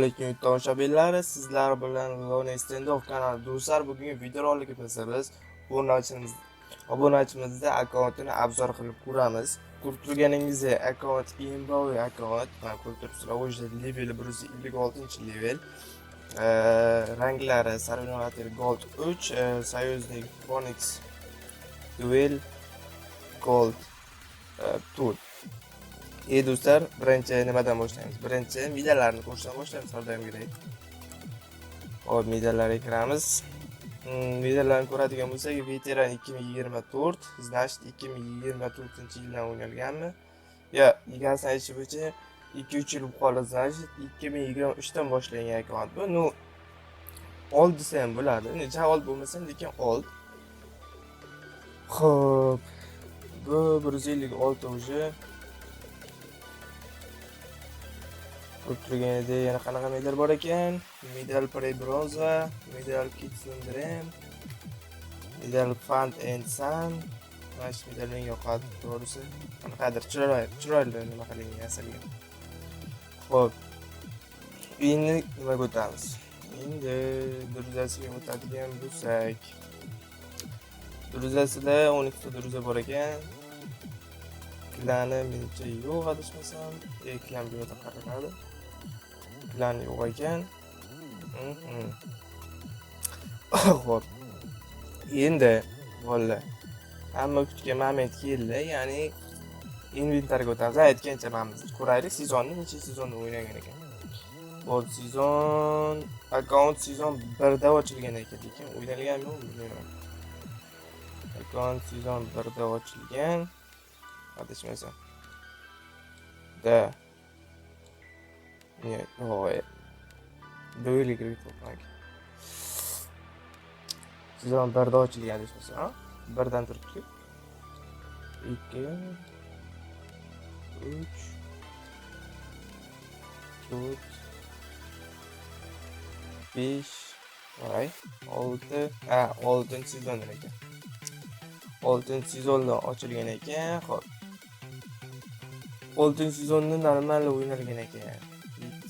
Assalomu alaykum tomoshabinlar, sizlar bilan Lone Standoff kanali do'stlar. Bugungi videorolikimizda biz obunachimizda akkauntini obzor qilib ko'ramiz. Ko'rib turganingizdek, akkaunt imboviy akkaunt. Mana ko'rib turibsizlar, o'sha leveli 156-level. Ranglari Sarvinovator Gold 3, Soyuznik Phoenix Duel Gold 2. Do'stlar, birinchi nimadan boshlaymiz? Birinchi medallarni ko'rishdan boshlaymiz har doimgidek. Hop, medallarga kiramiz. Medallarni ko'radigan bo'lsak, veteran 2024, значит 2024-yildan o'ynalganmi? Yo, egasini aytishi bo'yicha 2-3 yil qoldi, значит 2023dan boshlangan akkaunt bu. Ну, old desa ham bo'ladi. Necha old bo'lmasa, lekin old. Xo'p, bu 156 уже. Ko'rib turganingizda yana qanaqa medal bor ekan? Medal Prey Bronza, medal Kitsundrem, medal Fund and Sun. Mana shu medal menga yoqadi, to'g'risi. Qanaqadir chiroyli nima qilingan yasalgan. Xo'p. Endi nimaga o'tamiz? Endi druzasiga o'tadigan bo'lsak, druzasida 12 ta druza bor ekan. Klani menimcha yo'q adashmasam, klan buyoqda qaraladi. Plan yo'q ekan. Xo'p. Endi valla hamma kutgan moment keldi, ya'ni inventarga o'tamiz. Aytgancha mana biz ko'raylik sezonni, necha sezonni o'ynagan ekan. Bu sezon akkaunt sezon 1da ochilgan ekan, lekin o'ynalganmi bilmayman. Akkaunt sezon 1da ochilgan. Adashmasam. Da не, ой. Duel kirib ketmoqman. Sezon 1da ochilgan adashmasam, ha? 1dan turibdi. 2 3 4 5 voy 6 6-sezondan ekan. 6-sezonda ochilgan ekan. Xo'p. 6-sezonni normal o'ynalgan ekan.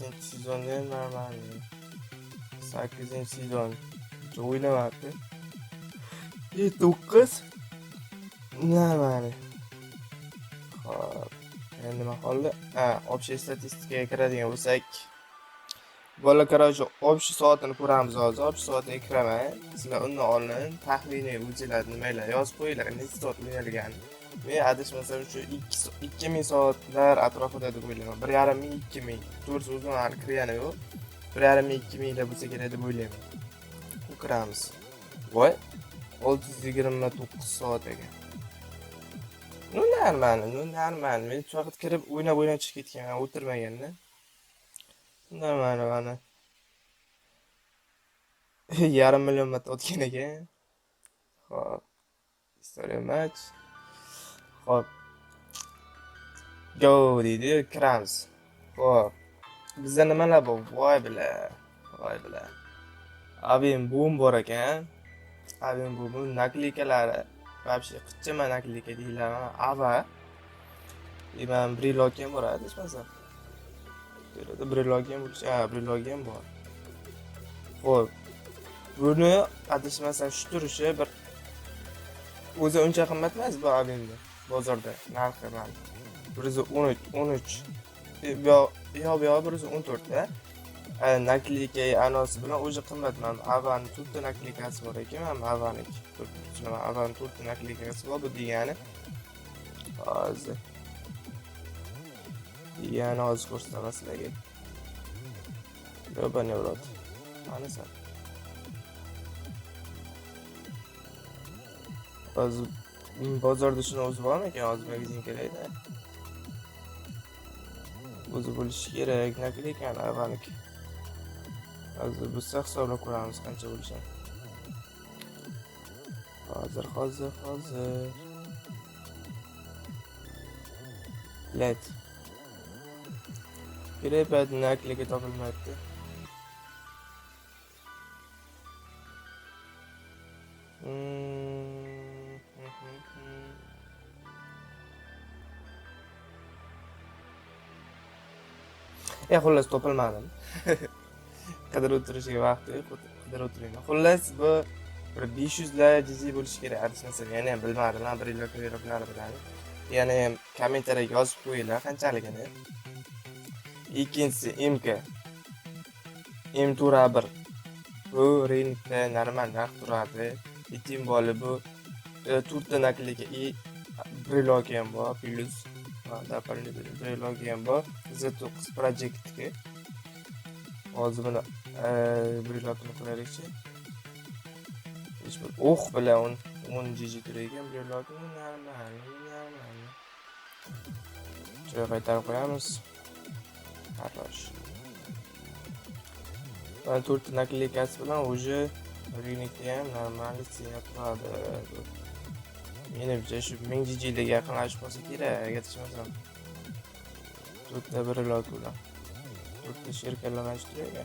7-sezonda normal. 8-sezon o'ynamabdi. 9 normal. Xo'p. Endi nima qoldi? Общий statistikaga kiradigan bo'lsak, bola короче, общий soatini ko'ramiz hozir. Общий soatiga kiraman. Sizlar undan oldin taxminiy o'zinglar nimalar yozib qo'yinglar, necha soat o'ynalgan. Men adashmasam shu 2000 soatlar atrofida deb o'ylayman. 1500 2000. To'g'risi o'zim hali kirgani yo'q. 1500 2000 da bo'lsa kerak deb o'ylayman. Kiramiz. Voy, 629 soat ekan. Nu normal. Men faqat kirib o'ynab chiqib ketganman, o'tirmaganda. Normal mana. 1,5 million marta o'tgan ekan. Xo'p. Story match. Xo'p. Go deydi, kiramiz. Xo'p. Bizda nimalar bor? Voy bila. Abim boom bor ekan. Abim boom naklikalari. Вообще qichima naklika deyiladi. Ava. Men brilog ham bor, adashmasam. Brilog ham bor. Xo'p. Buni adashmasam shu turishi bir o'zi uncha qimmat emas bu abimda. Bozorda narxi mana 113. Yo 114 da. Naklika anosi bilan o'zi qimmat. Mana Avani 4 ta naklikasi bor ekan. Mana Avaniki. Avani 4 ta naklikasi bor. Bu degani hozir. Yana hozir ko'rsataman sizlarga. Yo'bani uradi. Manasa. Hozir bozorda shuni o'zi bormi ekan? Hozir magazin kerakda. O'zi bo'lishi kerak, naklikani Avaniki. Hozir biz hisoblab ko'ramiz qancha bo'lishini. Hozir. Let. Kerak naklika topilmayapti. Xullas topilmadim. qidirib o'tirishga vaqt yo'q, qidirib o'tirayman. Xullas bu bir 500 lar GG bo'lishi kerak. Adashmasam, yana ham bilmadim, bir vloglari bilan. Yana ham kommentariyaga yozib qo'yinglar qanchaligini. Ikkinchisi MK. M1. Bu ringda normal narx turadi. Yetim bola bu 4 ta naklika и brelog ham bor, plus doполнительный brelog ham bor. Z9 Project'ga. Hozir buni brelogni qilaylikchi. Hech bir bilan 10 GG turgan brelogni normal. Joy qaytarib qo'yamiz. Хорошо. Ben 4 naklikasi bilan уже ringda ham normal siyat turadi. Menimcha shu 1000 GG ga yaqinlashib qolsa kerak, adashmasam. 4 ta brelog bilan. 4 ta sherkalar qancha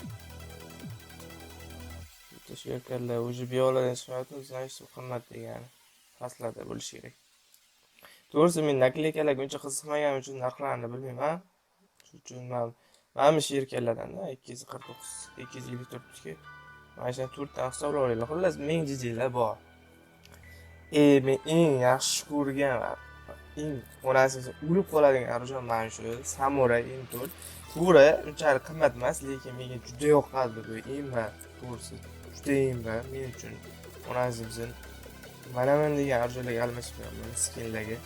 Teşekkürler. Ucu biyoloji chiqyapti, значит, qimmat degani. Faslarda bo'lishi kerak. To'g'risi men naklikalarga uncha qiziqmaganim uchun narxlarini bilmayman. Shuning uchun mana shu sherkalardan 249, 254 ga mana shu 4 ta hisoblab olaylik. Xullas 1000 GGlar bor. Men eng yaxshi ko'rgan va eng onasiz o'lib qoladigan arjon mana shu Samurai M4. To'g'ri, unchalik qimmat emas, lekin menga juda yoqadi bu M4. To'g'risi judayam men uchun onasizim. Mana degan arjonlarga almashib qo'yaman skinlarga.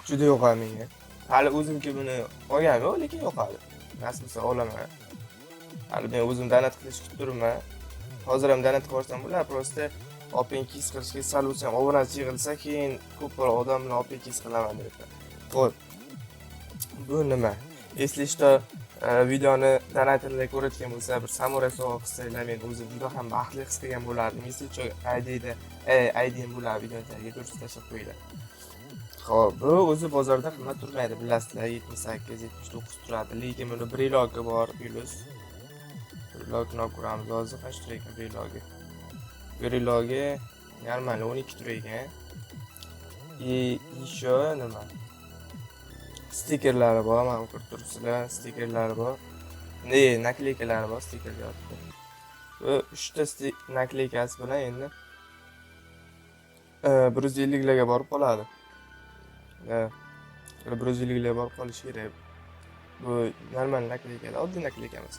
Juda yoqadi menga. Hali o'zimga buni olganim yo'q, lekin yoqadi. Nasib bo'lsa olaman. Hali men o'zim donat qilishga kutib turibman. Hozir ham donat qilarsam bo'ladi, prosta OpenKeys qilishga sal bo'lsa ham obunachi yig'ilsa, keyin ko'proq odam bilan OpenKeys qilaman deyapman. Xo'p. Bu nima? Esli что videoni donatorlar ko'rayotgan bo'lsa, bir samuray sovg'a qilsanglar, men o'zim juda ham baxtli his qilgan bo'lardim. Messenjer ID'da ID'm bo'lar videoni tagiga tashlab qo'yinglar. Xo'p, bu o'zi bozorda qimmat turmaydi, bilasizlar, 78-79 turadi. Lekin buni brelogi bor, plus. Brelogni ko'ramiz hozir, qancha turgan brelogi. Brelogi normal 12 turgan. Еще nima? Stikerlari bor, mana ko'rib turibsizlar, stikerlari bor. Nakleykalari bor, stiker yotibdi. Bu 3 ta nakleykasi bilan endi 150 larga borib qoladi. 150 larga borib qolishi kerak. Bu normal nakleykalar, oddiy nakleyka emas.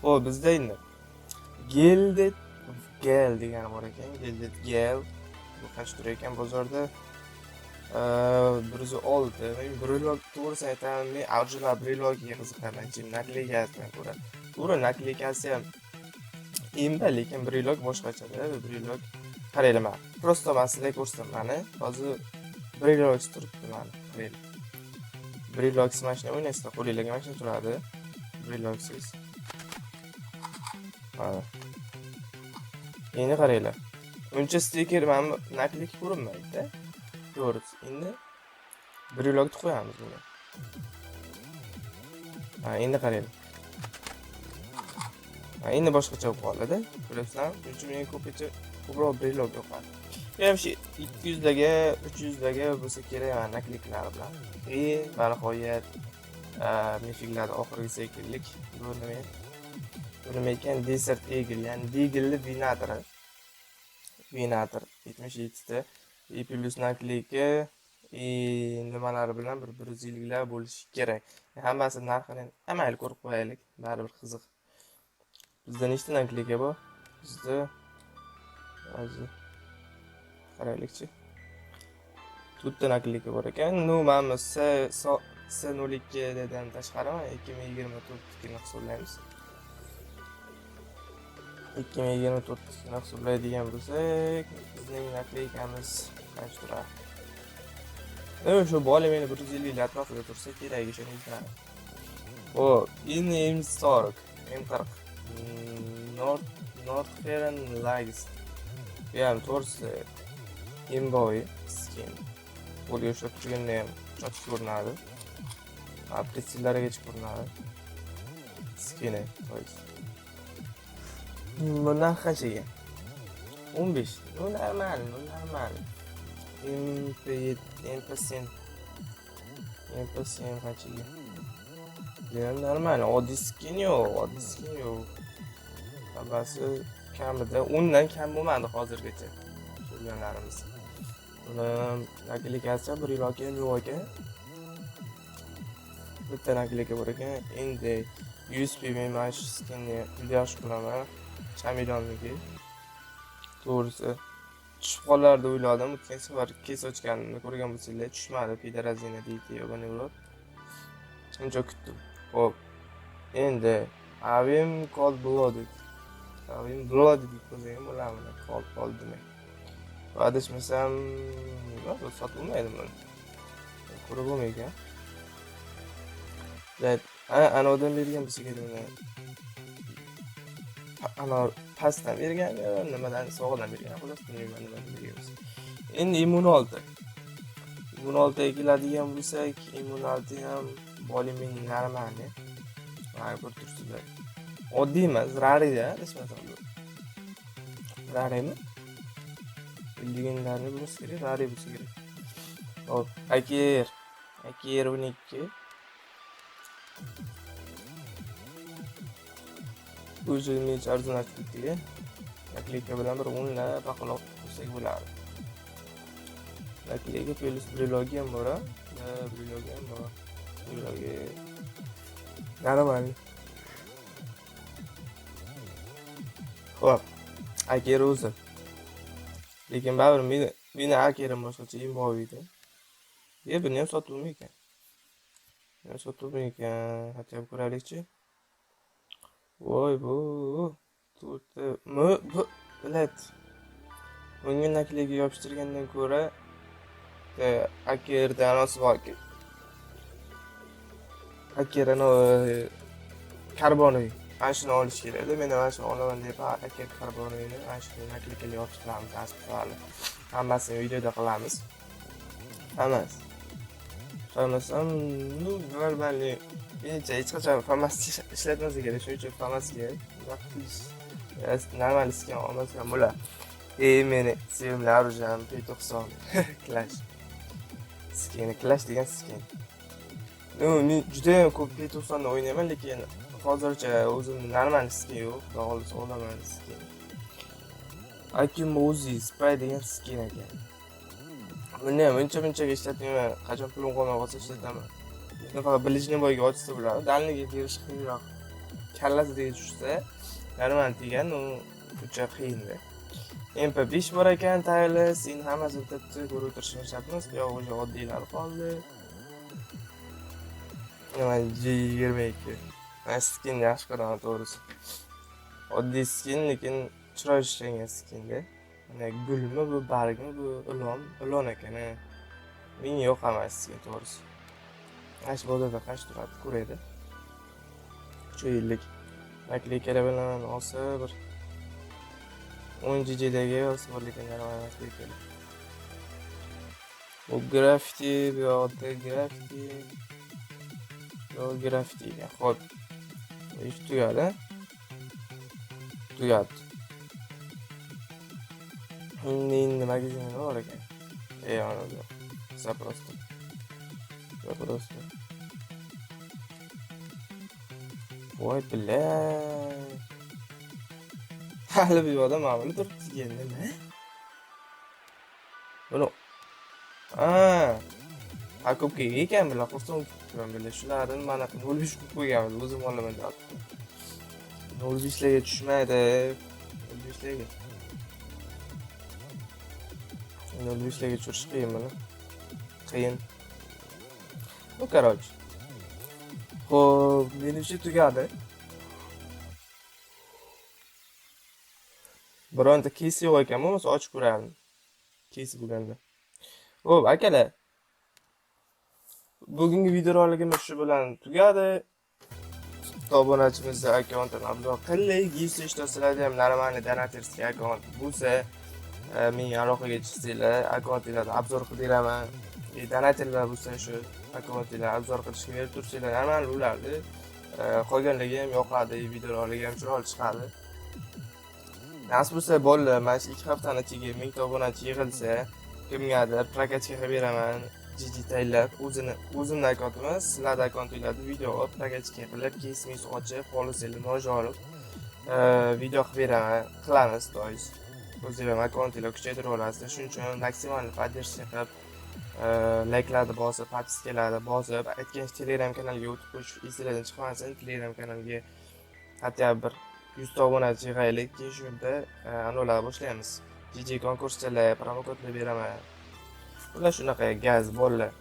Xo'p, bizda endi Gel degani bor ekan, Gel. Bu qancha turar ekan bozorda? 106. Men brelog to'g'risini aytaman, men arjular brelogiga qiziqaman, nakleykasidan ko'ra. To'g'ri, nakleykasi ham imba, lekin brelog boshqacha-da. Brelog qaranglar mana. Prosta men sizlarga ko'rsataman. Mana hozir brelog turibdi mana. Qaranglar. Brelog mashina o'ynaysizlar, qo'lingizga mashina turadi. Brelogsiz. Mana. Endi qaranglar. Uncha stiker mana nakleyka ko'rinmaydi-da. To'g'risi, endi brelogni qo'yamiz buni. Endi qaranglar. Endi boshqacha bo'lib qoldi-da. Ko'ryapsizlarmi? Shuning uchun menga ko'proq brelog yoqadi. Ham shu 200 larga, 300 larga bo'lsa kerak mana nakleykalar bilan. Va nihoyat mifiglarni oxirgisiga keldik. Bu nima? Bu nima ekan? Desert Eagle, ya'ni Deagle'li Venator 77 ta. Plus nakleyka nimalari bilan 150 lar bo'lishi kerak. Hammasi narxini amayli ko'rib qo'yaylik, baribir qiziq. Bizda nechta nakleyka bor? Bizda hozir qaraylikchi. 4 ta nakleyka bor ekan. Mana S02 dan tashqari 2024 ni hisoblaymiz. 2024 ni hisoblaydigan bo'lsak, bizning nakleykamiz qancha turadi? Shu bola meni 150 lar atrofida tursa kerak, ishoningizlar. Xo'p, endi M40. Northern Lights. Bu ham to'g'risi Imboy skin. Qo'lga ushlab turganda ham cho'chib ko'rinadi. Pritsillarigacha ko'rinadi. Skini, to'g'risi. Bundan qanchaga? 15. Normal. MP7 qanchaga? Skin normal, oddiy skin yo'q, oddiy skin yo'q. Hammasi kamida 10 dan kam bo'lmadi hozirgacha ko'rganlarimiz. Buni naklikatsiya 1 yil yoki yo'q ekan. Bitta naklika bor ekan. Endi USP men mana shu skinni videosh qilaman. Chamilonniki. To'g'risi tushib qolar deb o'yladim. O'tgan safar kes ochganimni ko'rgan bo'lsanglar, tushmadi. Pidarazina deydi, yog'ini urib. Shuncha kutdim. Xo'p. Endi Avim Cold Blooded. Avim Blooded deb qo'ygan bo'larmi? Cold demak. Adashmasam, nima bu sotilmaydi buni. Ko'rib bo'lmaydi. Anodan bergan bo'lsa kerak uni. Ana pastdan bergan, nimadan sog'dan bergan, xolos bilmayman nimadan bergan. Endi immun 6. Immun 6 ga keladigan bo'lsak, immun 6 ham bolimin normalni. Mana ko'rib turibsizlar. Oddiy emas, rarida, desmasam bu. Rarimi? Bilganlarni bo'lsa kerak, rari bo'lsa kerak. Hop, Aker 12. O'zini arzonlashtirdik. Naklika bilan bir 10 la baqaloq qilsak bo'ladi. Naklika plus brilogi ham bor, brilogi ham bor. Brilogi normal. Xo'p, Aker o'zi. Lekin baribir meni Akerim boshqacha imbo edi. Buni ham sotuvmi ekan? Hatto ko'raylikchi. Voy bu to'rtta bilet. Bunga naklika yopishtirgandan ko'ra Akerdan anasi borki. Akerani karbonoy ana shuni olish kerak edi. Men mana shuni olaman deb Aker karbonoyni ana shu naklikaga yopishtiramiz asli. Hammasini videoda qilamiz. Hammasi. Qarasam, normalni hech qachon farmasiya ishlatmasa kerak, shuning uchun farmasiya vaqtingiz normal skin olmasam bo'lar. Meni sevimli orujam P90 Clash. Clash degan skin. Men juda ham ko'p P90 ni o'ynayman, lekin hozircha o'zim normal skin yo'q, xolos olaman skin. Akimozi Spray degan skin ekan. Buni ham uncha-munchaga ishlatmayman, qachon pulim qolmay qolsa ishlataman. Buni faqat bilishni boyga ochsa bo'ladi. Dalniga terish qiyinroq. Kallasiga tushsa, normal degan u uncha qiyin-da. MP5 bor ekan, tayyorlash, sen hammasini bitta ko'rib o'tirishni shartmas, yo'q o'sha oddiylar qoldi. Nima G22. Mana skin yaxshi ko'raman to'g'risi. Oddiy skin, lekin chiroyli ishlangan skin-da. Mana gulmi bu, bargmi bu, ilon ekan. Men yo'q hammasiga to'g'risi. Ash bozorda qancha turadi ko'raydi. 3 yillik naklikalar bilan olsa bir 10 GGdagi olsa bir lekin naklikalar. Bu graffiti, bu yoqda graffiti. Xo'p. Ish tugadi. Endi magazin bor ekan. Ana zaprosto. Voy billahi. Hali bu yoqda ma'muli turibdi endi. Buni Hakobga ekan bilan xursand bo'ldim bilan shularni mana 05 qilib qo'yganman, o'zim olaman deb. 05 larga tushmaydi. 05 larga. 05 larga tushirish qiyin buni. Qiyin. Bu короче. Xo'p, menimcha tugadi. Bironta kesi yo'q ekan, bo'lmasa ochib ko'rardim. Kesi bo'lganda. Xo'p, akalar. Bugungi videorolikimiz shu bilan tugadi. Obunachimizning akkauntini obzor qildik. Если что sizlarda ham normalniy donatorskiy akkaunt bo'lsa, menga aloqaga chiqsanglar, akkauntinglarni obzor qilib beraman. Donatorlar bo'lsa shu akkauntlarni obzor qilishga berib tursanglar normal bo'lardi. Qolganligi ham yoqadi, videorolik ham chiroyli chiqadi. Nasib bo'lsa bolalar, mana shu 2 haftani ichiga 1000 ta obunachi yig'ilsa, kimgadir prokatga qilib beraman. Jiji tayinlab, o'zimni akkauntim emas, sizlarni akkauntinglarda video olib, prokachka qilib, kesmis ochib, xolisinglar noja olib, video qilib beraman, qilamiz, doiz. O'zinglar akkauntinglar kuchaytirib olasizlar. Shuning uchun maksimal podдержка qilib, layklarni bosib, podpiskalarni bosib, aytgancha Telegram kanalga o'tib qo'yish esinglardan chiqmasin. Telegram kanalga hatto bir 100 ta obunachi yig'aylik, keyin shu yerda anavlar boshlaymiz. Jiji konkurslar, promokodlar beraman. Ular shunaqa gaz bolalar.